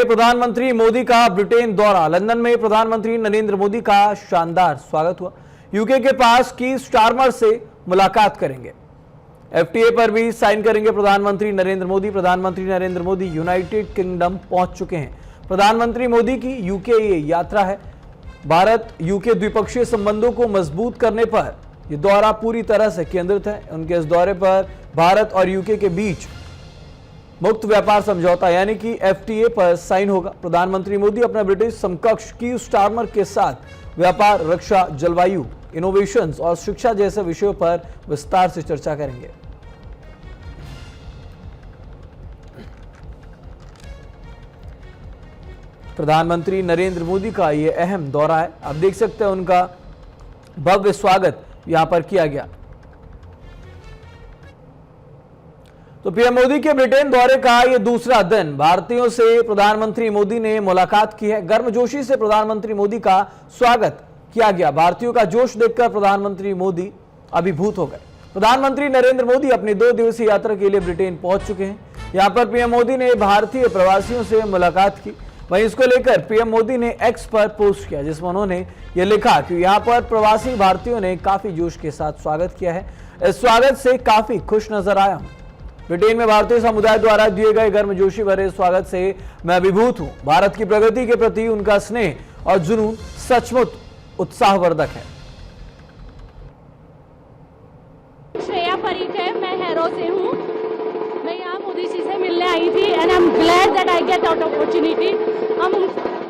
प्रधानमंत्री मोदी का ब्रिटेन दौरा। लंदन में प्रधानमंत्री नरेंद्र मोदी का शानदार स्वागत हुआ। यूके के पास की स्टारमर से मुलाकात करेंगे। एफटीए पर भी साइन करेंगे प्रधानमंत्री नरेंद्र मोदी। प्रधानमंत्री नरेंद्र मोदी यूनाइटेड किंगडम पहुंच चुके हैं। प्रधानमंत्री मोदी की यूके ये यात्रा है। भारत यूके द्विपक्षीय संबंधों को मजबूत करने पर यह दौरा पूरी तरह से केंद्रित है। उनके इस दौरे पर भारत और यूके के बीच मुक्त व्यापार समझौता यानी कि एफटीए पर साइन होगा। प्रधानमंत्री मोदी अपने ब्रिटिश समकक्ष की स्टारमर के साथ व्यापार, रक्षा, जलवायु, इनोवेशंस और शिक्षा जैसे विषयों पर विस्तार से चर्चा करेंगे। प्रधानमंत्री नरेंद्र मोदी का यह अहम दौरा है। आप देख सकते हैं उनका भव्य स्वागत यहां पर किया गया। तो पीएम मोदी के ब्रिटेन दौरे का यह दूसरा दिन। भारतीयों से प्रधानमंत्री मोदी ने मुलाकात की है। गर्मजोशी से प्रधानमंत्री मोदी का स्वागत किया गया। भारतीयों का जोश देखकर प्रधानमंत्री मोदी अभिभूत हो गए। प्रधानमंत्री नरेंद्र मोदी अपनी 2 दिवसीय यात्रा के लिए ब्रिटेन पहुंच चुके हैं। यहां पर पीएम मोदी ने भारतीय प्रवासियों से मुलाकात की। वहीं इसको लेकर पीएम मोदी ने एक्स पर पोस्ट किया, जिसमें उन्होंने ये लिखा कि यहां पर प्रवासी भारतीयों ने काफी जोश के साथ स्वागत किया है। इस स्वागत से काफी खुश नजर आया हूं। ब्रिटेन में भारतीय समुदाय द्वारा दिए गए गर्मजोशी भरे स्वागत से मैं अभिभूत हूं। भारत की प्रगति के प्रति उनका स्नेह और जुनून सचमुच उत्साहवर्धक है। श्रेया परीख है, मैं हैरो से हूँ। मैं यहाँ मोदी जी से मिलने आई थी and I am glad that I get out opportunity.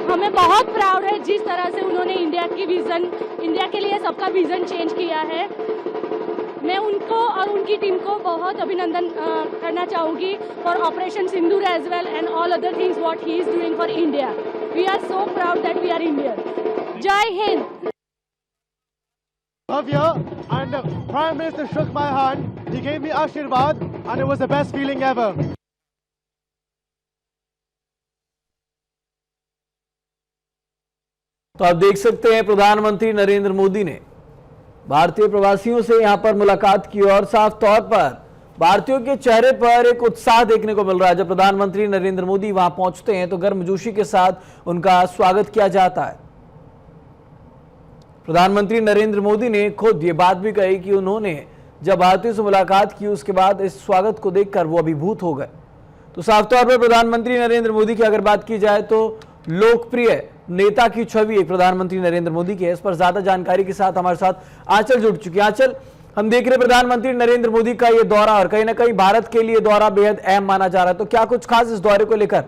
हमें बहुत प्राउड है जिस तरह से उन्होंने इंडिया के लिए सबका विजन चेंज किया है। मैं उनको और उनकी टीम को बहुत अभिनंदन करना चाहूँगी for operation Sindoor as well and all other things what he is doing for India. We are so proud that we are Indian. जय हिंद। Here and the Prime Minister shook my hand. He gave me Ashirwad and it was the best feeling ever. तो आप देख सकते हैं प्रधानमंत्री नरेंद्र मोदी ने भारतीय प्रवासियों से यहां पर मुलाकात की और साफ तौर पर भारतीयों के चेहरे पर एक उत्साह देखने को मिल रहा है। जब प्रधानमंत्री नरेंद्र मोदी वहां पहुंचते हैं तो गर्मजोशी के साथ उनका स्वागत किया जाता है। प्रधानमंत्री नरेंद्र मोदी ने खुद ये बात भी कही कि उन्होंने जब भारतीयों से मुलाकात की उसके बाद इस स्वागत को देखकर वो अभिभूत हो गए। तो साफ तौर पर प्रधानमंत्री नरेंद्र मोदी की अगर बात की जाए तो लोकप्रिय नेता की छवि एक प्रधानमंत्री नरेंद्र मोदी की है। इस पर ज्यादा जानकारी के साथ हमारे साथ आंचल जुड़ चुकी है। आंचल, हम देख रहे प्रधानमंत्री नरेंद्र मोदी का ये दौरा और कहीं ना कहीं भारत के लिए दौरा बेहद अहम माना जा रहा है, तो क्या कुछ खास इस दौरे को लेकर?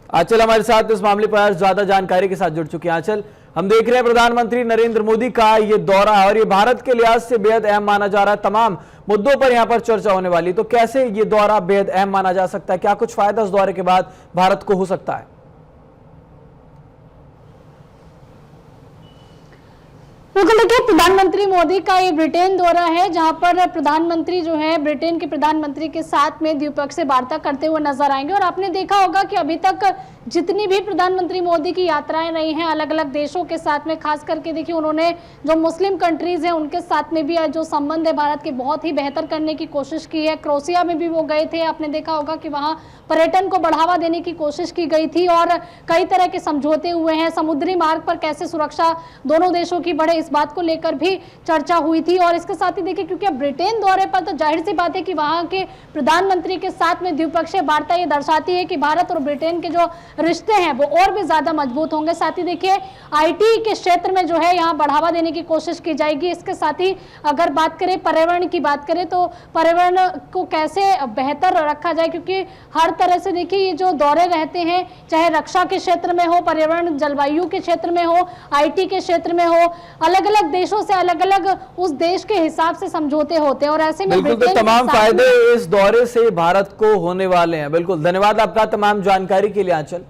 आंचल हमारे साथ इस मामले पर ज्यादा जानकारी के साथ जुड़ चुके हैं। आंचल, हम देख रहे हैं प्रधानमंत्री नरेंद्र मोदी का ये दौरा और ये भारत के लिहाज से बेहद अहम माना जा रहा है। तमाम मुद्दों पर यहां पर चर्चा होने वाली, तो कैसे ये दौरा बेहद अहम माना जा सकता है? क्या कुछ फायदा इस दौरे के बाद भारत को हो सकता है? बिल्कुल, देखिए प्रधानमंत्री मोदी का ये ब्रिटेन दौरा है जहां पर प्रधानमंत्री जो है ब्रिटेन के प्रधानमंत्री के साथ में द्विपक्षीय वार्ता करते हुए नजर आएंगे। और आपने देखा होगा कि अभी तक जितनी भी प्रधानमंत्री मोदी की यात्राएं रही हैं अलग अलग देशों के साथ में, खास करके देखिए उन्होंने जो मुस्लिम कंट्रीज हैं उनके साथ में भी जो संबंध है भारत के बहुत ही बेहतर करने की कोशिश की है। क्रोएशिया में भी वो गए थे, आपने देखा होगा कि वहाँ पर्यटन को बढ़ावा देने की कोशिश की गई थी और कई तरह के समझौते हुए हैं। समुद्री मार्ग पर कैसे सुरक्षा दोनों देशों की बढ़े, इस बात को लेकर भी चर्चा हुई थी। और इसके साथ ही देखिए क्योंकि अब ब्रिटेन दौरे पर तो जाहिर सी बात है कि वहाँ के प्रधानमंत्री के साथ में द्विपक्षीय वार्ता ये दर्शाती है कि भारत और ब्रिटेन के जो रिश्ते हैं वो और भी ज्यादा मजबूत होंगे। साथ ही देखिए आईटी के क्षेत्र में जो है यहाँ बढ़ावा देने की कोशिश की जाएगी। इसके साथ ही अगर बात करें पर्यावरण की बात करें तो पर्यावरण को कैसे बेहतर रखा जाए, क्योंकि हर तरह से देखिए ये जो दौरे रहते हैं चाहे रक्षा के क्षेत्र में हो, पर्यावरण जलवायु के क्षेत्र में हो, आईटी के क्षेत्र में हो, अलग अलग देशों से अलग अलग उस देश के हिसाब से समझौते होते हैं और ऐसे में बिल्कुल, तो तमाम फायदे इस दौरे से भारत को होने वाले हैं। बिल्कुल, धन्यवाद आपका तमाम जानकारी के लिए आंचल।